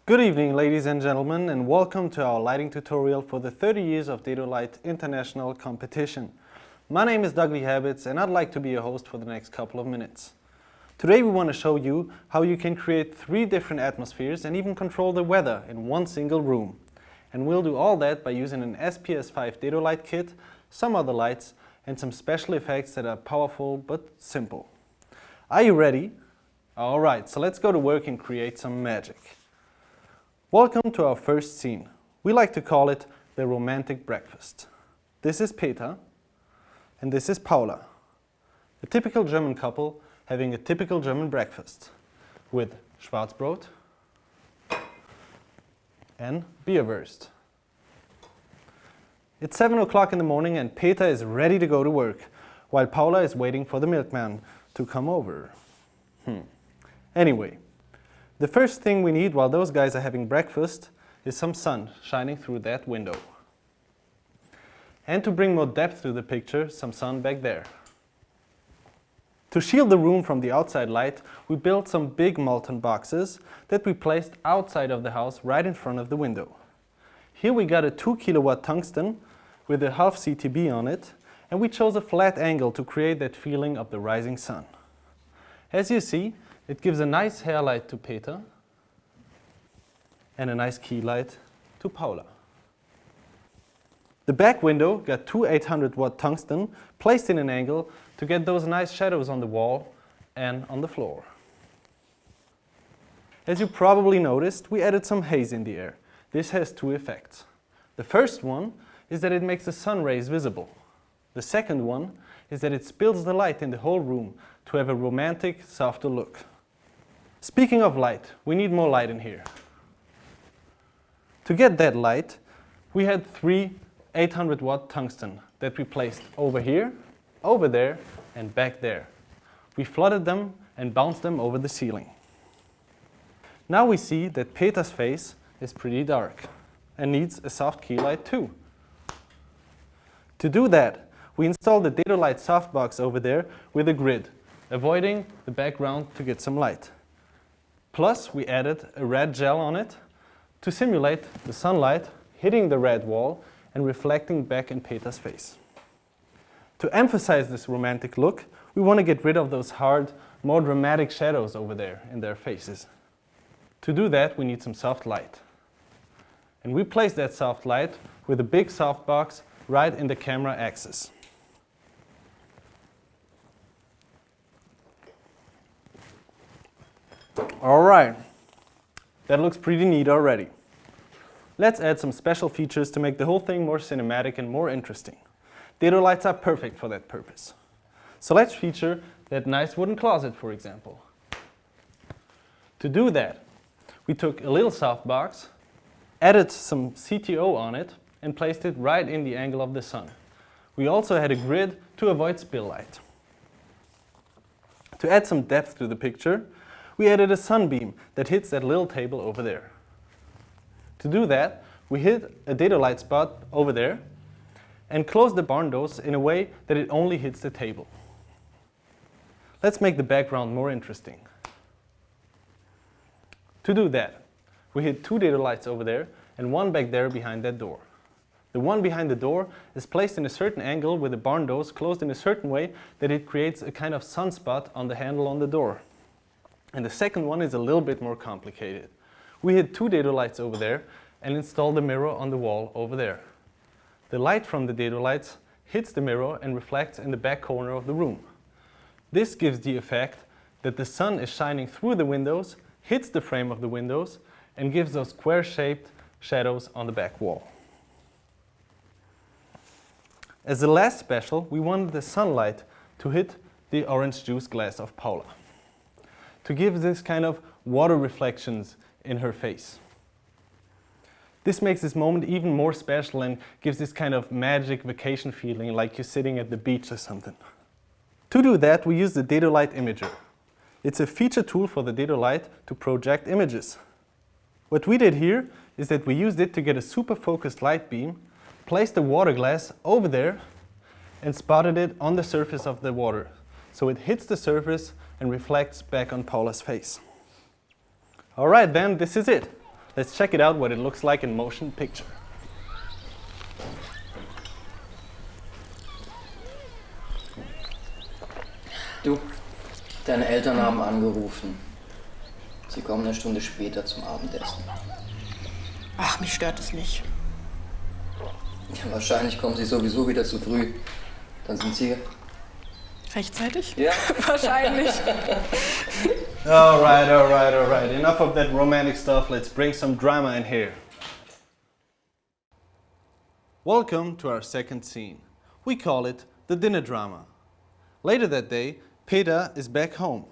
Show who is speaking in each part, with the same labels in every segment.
Speaker 1: Good evening, ladies and gentlemen, and welcome to our lighting tutorial for the 30 Years of Dedolight International Competition. My name is Douglas Habits and I'd like to be your host for the next couple of minutes. Today we want to show you how you can create 3 different atmospheres and even control the weather in one single room. And we'll do all that by using an SPS5 Dedolight Kit, some other lights, and some special effects that are powerful but simple. Are you ready? Alright, so let's go to work and create some magic. Welcome to our first scene. We like to call it the romantic breakfast. This is Peter and this is Paula, a typical German couple having a typical German breakfast with Schwarzbrot and Bierwurst. It's 7 o'clock in the morning and Peter is ready to go to work, while Paula is waiting for the milkman to come over. Anyway, the first thing we need while those guys are having breakfast is some sun shining through that window. And to bring more depth to the picture, some sun back there. To shield the room from the outside light, we built some big molten boxes that we placed outside of the house right in front of the window. Here we got a 2 kilowatt tungsten with a half CTB on it, and we chose a flat angle to create that feeling of the rising sun. As you see, it gives a nice hair light to Peter and a nice key light to Paula. The back window got 2 800-watt tungsten placed in an angle to get those nice shadows on the wall and on the floor. As you probably noticed, we added some haze in the air. This has 2 effects. The first one is that it makes the sun rays visible. The second one is that it spills the light in the whole room to have a romantic, softer look. Speaking of light, we need more light in here. To get that light, we had 3 800-watt tungsten that we placed over here, over there, and back there. We flooded them and bounced them over the ceiling. Now we see that Peter's face is pretty dark and needs a soft key light too. To do that, we installed the Dedolight softbox over there with a grid, avoiding the background to get some light. Plus, we added a red gel on it to simulate the sunlight hitting the red wall and reflecting back in Peter's face. To emphasize this romantic look, we want to get rid of those hard, more dramatic shadows over there in their faces. To do that, we need some soft light. And we place that soft light with a big softbox right in the camera axis. Alright, that looks pretty neat already. Let's add some special features to make the whole thing more cinematic and more interesting. Dedolights are perfect for that purpose. So let's feature that nice wooden closet, for example. To do that, we took a little softbox, added some CTO on it, and placed it right in the angle of the sun. We also had a grid to avoid spill light. To add some depth to the picture, we added a sunbeam that hits that little table over there. To do that, we hit a Dedolight spot over there and close the barn doors in a way that it only hits the table. Let's make the background more interesting. To do that, we hit 2 Dedolights over there and 1 back there behind that door. The one behind the door is placed in a certain angle with the barn doors closed in a certain way that it creates a kind of sunspot on the handle on the door. And the second one is a little bit more complicated. We hid 2 Dedolights over there and installed a mirror on the wall over there. The light from the Dedolights hits the mirror and reflects in the back corner of the room. This gives the effect that the sun is shining through the windows, hits the frame of the windows, and gives those square-shaped shadows on the back wall. As the last special, we wanted the sunlight to hit the orange juice glass of Paula, to give this kind of water reflections in her face. This makes this moment even more special and gives this kind of magic vacation feeling like you're sitting at the beach or something. To do that, we use the Dedolight Imager. It's a feature tool for the Dedolight to project images. What we did here is that we used it to get a super focused light beam, placed the water glass over there and spotted it on the surface of the water so it hits the surface and reflects back on Paula's face. Alright then, this is it. Let's check it out what it looks like in motion picture.
Speaker 2: Du, deine Eltern haben angerufen. Sie kommen eine Stunde später zum Abendessen.
Speaker 3: Ach, mich stört es nicht.
Speaker 2: Ja, wahrscheinlich kommen sie sowieso wieder zu früh. Dann sind sie...
Speaker 3: Rechtzeitig?
Speaker 2: Ja.
Speaker 3: Wahrscheinlich.
Speaker 1: Alright. Enough of that romantic stuff. Let's bring some drama in here. Welcome to our second scene. We call it the dinner drama. Later that day, Peter is back home.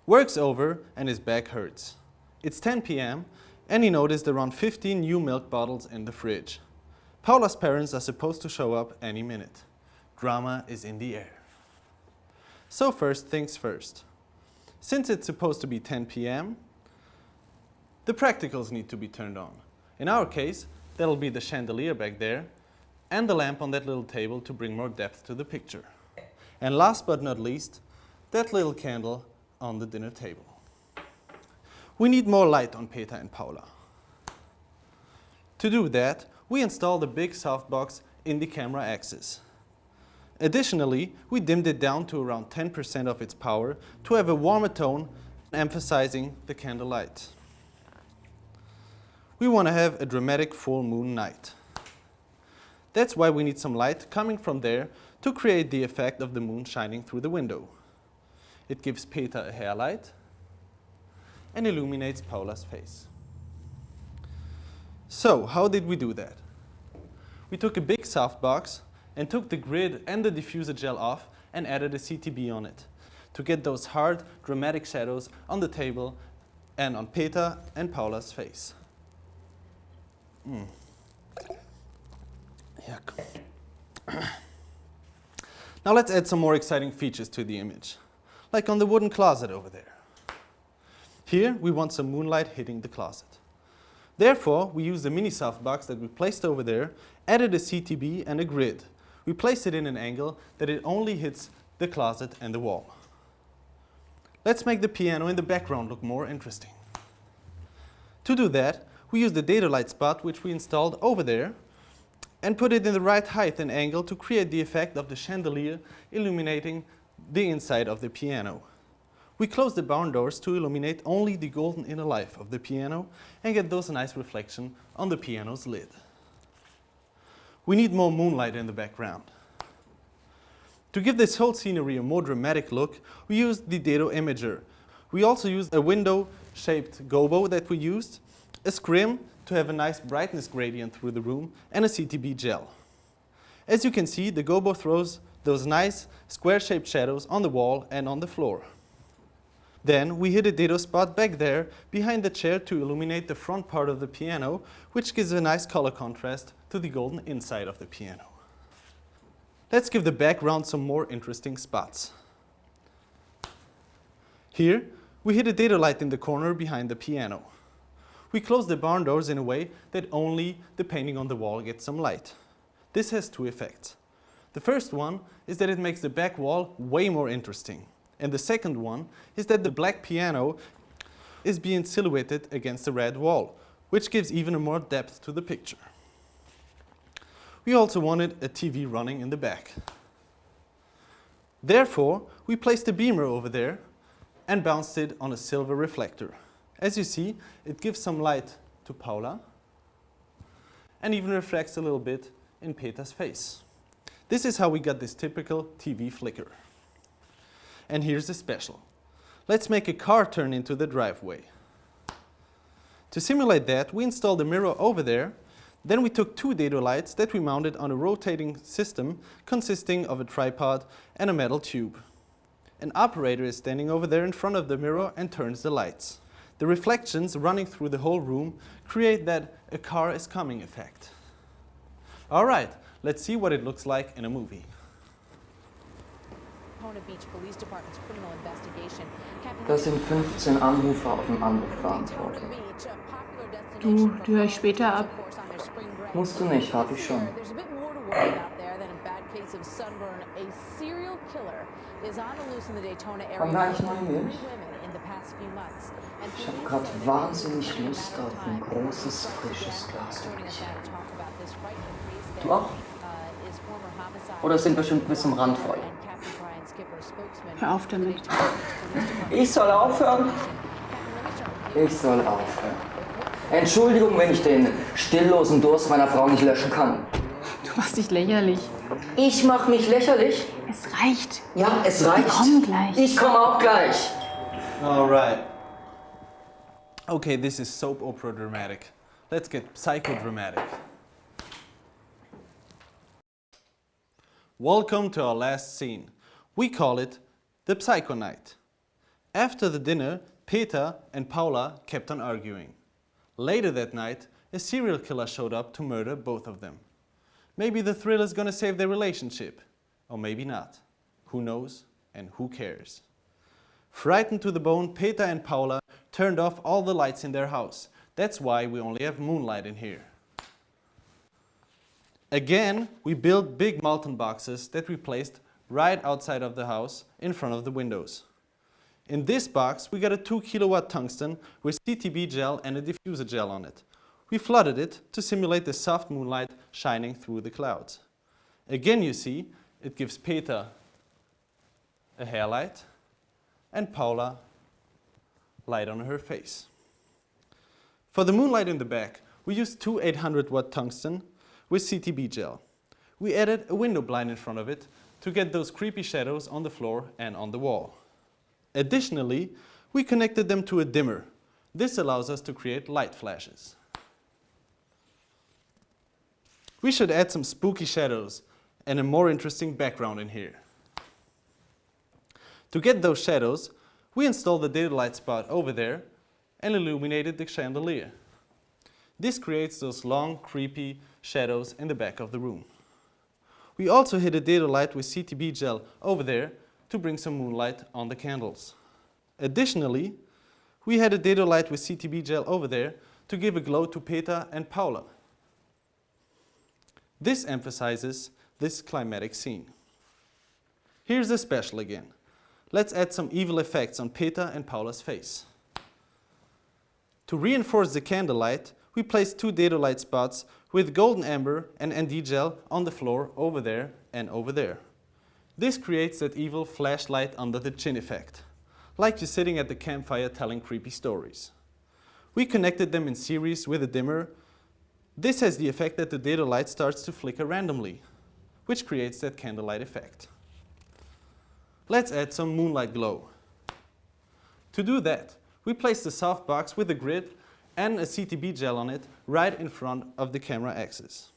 Speaker 1: Work's over and his back hurts. It's 10 p.m. and he noticed around 15 new milk bottles in the fridge. Paula's parents are supposed to show up any minute. Drama is in the air. So first things first. Since it's supposed to be 10 p.m., the practicals need to be turned on. In our case, that'll be the chandelier back there and the lamp on that little table to bring more depth to the picture. And last but not least, that little candle on the dinner table. We need more light on Peter and Paula. To do that, we install the big softbox in the camera axis. Additionally, we dimmed it down to around 10% of its power to have a warmer tone, emphasizing the candle light. We want to have a dramatic full moon night. That's why we need some light coming from there to create the effect of the moon shining through the window. It gives Peter a hair light and illuminates Paula's face. So, how did we do that? We took a big softbox and took the grid and the diffuser gel off and added a CTB on it to get those hard, dramatic shadows on the table and on Peter and Paula's face. Yuck. Now let's add some more exciting features to the image, like on the wooden closet over there. Here we want some moonlight hitting the closet. Therefore, we used a mini softbox that we placed over there, added a CTB and a grid. We placed it in an angle that it only hits the closet and the wall. Let's make the piano in the background look more interesting. To do that, we used the Dedolight spot which we installed over there and put it in the right height and angle to create the effect of the chandelier illuminating the inside of the piano. We closed the barn doors to illuminate only the golden inner life of the piano and get those nice reflection on the piano's lid. We need more moonlight in the background. To give this whole scenery a more dramatic look, we used the dedo imager. We also used a window-shaped gobo that we used, a scrim to have a nice brightness gradient through the room, and a CTB gel. As you can see, the gobo throws those nice square-shaped shadows on the wall and on the floor. Then we hit a dedo spot back there behind the chair to illuminate the front part of the piano, which gives a nice color contrast to the golden inside of the piano. Let's give the background some more interesting spots. Here, we hit a dedo light in the corner behind the piano. We close the barn doors in a way that only the painting on the wall gets some light. This has two effects. The first one is that it makes the back wall way more interesting. And the second one is that the black piano is being silhouetted against the red wall, which gives even more depth to the picture. We also wanted a TV running in the back. Therefore, we placed a beamer over there and bounced it on a silver reflector. As you see, it gives some light to Paula and even reflects a little bit in Peter's face. This is how we got this typical TV flicker. And here's the special. Let's make a car turn into the driveway. To simulate that, we installed a mirror over there. Then we took two dedo lights that we mounted on a rotating system consisting of a tripod and a metal tube. An operator is standing over there in front of the mirror and turns the lights. The reflections running through the whole room create that a car is coming effect. Alright, let's see what it looks like in a movie.
Speaker 2: Das sind 15 Anrufer auf dem Anrufbeantworter.
Speaker 3: Du höre ich später ab.
Speaker 2: Musst du nicht, hab ich schon.
Speaker 4: points of sunburn. A serial killer is on the loose in the Daytona area.
Speaker 2: Komm gar nicht neu
Speaker 4: Three
Speaker 2: Milch.
Speaker 4: women in the past few months. And
Speaker 2: Ich habe
Speaker 4: police
Speaker 2: gerade
Speaker 4: say that
Speaker 2: wahnsinnig
Speaker 4: in a
Speaker 2: Lust
Speaker 4: matter of
Speaker 2: auf ein
Speaker 4: time,
Speaker 2: großes,
Speaker 4: suspects
Speaker 2: frisches
Speaker 4: again.
Speaker 2: Glas
Speaker 4: Joining us
Speaker 2: Milch.
Speaker 4: now to talk about this frightening case
Speaker 2: Du
Speaker 4: that,
Speaker 2: auch?
Speaker 4: is former homicide
Speaker 2: Oder sind wir schon bis zum Rand voll?
Speaker 4: and Captain Brian Skipper, spokesman
Speaker 3: Hör auf
Speaker 4: for the
Speaker 3: damit.
Speaker 4: Daytona Police Department.
Speaker 2: Ich soll aufhören? Ich soll aufhören. Entschuldigung, wenn ich den stilllosen Durst meiner Frau nicht löschen kann.
Speaker 3: Du machst dich lächerlich.
Speaker 2: Ich mach mich lächerlich?
Speaker 3: Es reicht.
Speaker 2: Ja, es reicht.
Speaker 3: Wir kommen gleich.
Speaker 2: Ich komme auch gleich.
Speaker 1: All right. Okay, this is soap opera dramatic. Let's get psychodramatic. Welcome to our last scene. We call it the Psycho Night. After the dinner, Peter and Paula kept on arguing. Later that night, a serial killer showed up to murder both of them. Maybe the thrill is gonna save their relationship. Or maybe not. Who knows and who cares? Frightened to the bone, Peter and Paula turned off all the lights in their house. That's why we only have moonlight in here. Again, we built big molten boxes that we placed right outside of the house in front of the windows. In this box, we got a 2 kilowatt tungsten with CTB gel and a diffuser gel on it. We flooded it to simulate the soft moonlight shining through the clouds. Again, you see, it gives Peter a hair light and Paula light on her face. For the moonlight in the back, we used two 800-watt tungsten with CTB gel. We added a window blind in front of it to get those creepy shadows on the floor and on the wall. Additionally, we connected them to a dimmer. This allows us to create light flashes. We should add some spooky shadows and a more interesting background in here. To get those shadows, we installed the Dedolight spot over there and illuminated the chandelier. This creates those long, creepy shadows in the back of the room. We also hid a Dedolight with CTB gel over there to bring some moonlight on the candles. Additionally, we had a Dedolight with CTB gel over there to give a glow to Peter and Paula. This emphasizes this climatic scene. Here's the special again. Let's add some evil effects on Peter and Paula's face. To reinforce the candlelight, we placed two Dedolight spots with golden amber and ND gel on the floor over there and over there. This creates that evil flashlight under the chin effect, like you're sitting at the campfire telling creepy stories. We connected them in series with a dimmer. This has the effect that the Dedolight starts to flicker randomly, which creates that candlelight effect. Let's add some moonlight glow. To do that, we placed the soft box with a grid and a CTB gel on it right in front of the camera axis.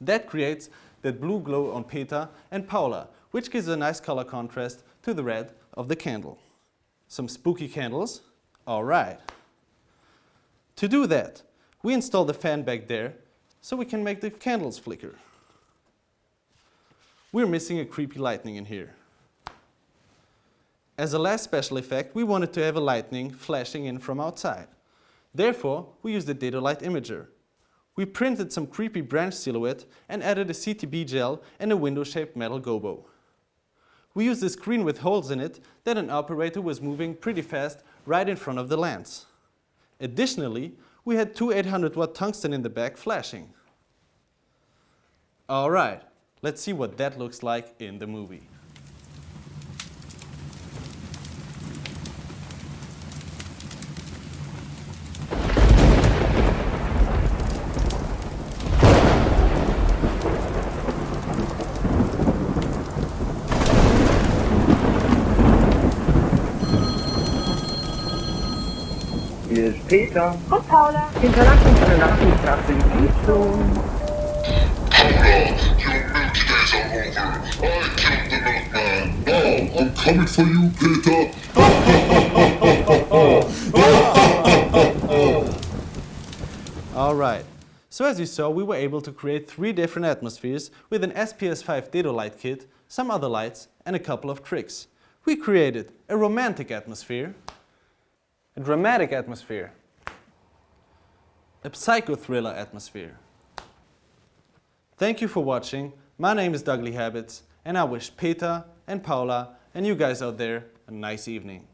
Speaker 1: That creates that blue glow on Peter and Paula, which gives a nice color contrast to the red of the candle. Some spooky candles? All right. To do that, we installed a fan back there so we can make the candles flicker. We're missing a creepy lightning in here. As a last special effect, we wanted to have a lightning flashing in from outside. Therefore, we used the Dedolight imager. We printed some creepy branch silhouette and added a CTB gel and a window-shaped metal gobo. We used a screen with holes in it that an operator was moving pretty fast right in front of the lens. Additionally, we had two 800-watt tungsten in the back flashing. All right, let's see what that looks like in the movie.
Speaker 5: Hier ist Peter.
Speaker 6: Und Paula.
Speaker 5: Hinterlass uns eine Nachricht nach dem Piepton.
Speaker 7: I'm coming for you, Peter.
Speaker 1: All right. So as you saw, we were able to create 3 different atmospheres with an SPS5 Dedolight Kit, some other lights, and a couple of tricks. We created a romantic atmosphere, a dramatic atmosphere, a psycho-thriller atmosphere. Thank you for watching. My name is Dougley Habits, and I wish Peter and Paula and you guys out there a nice evening.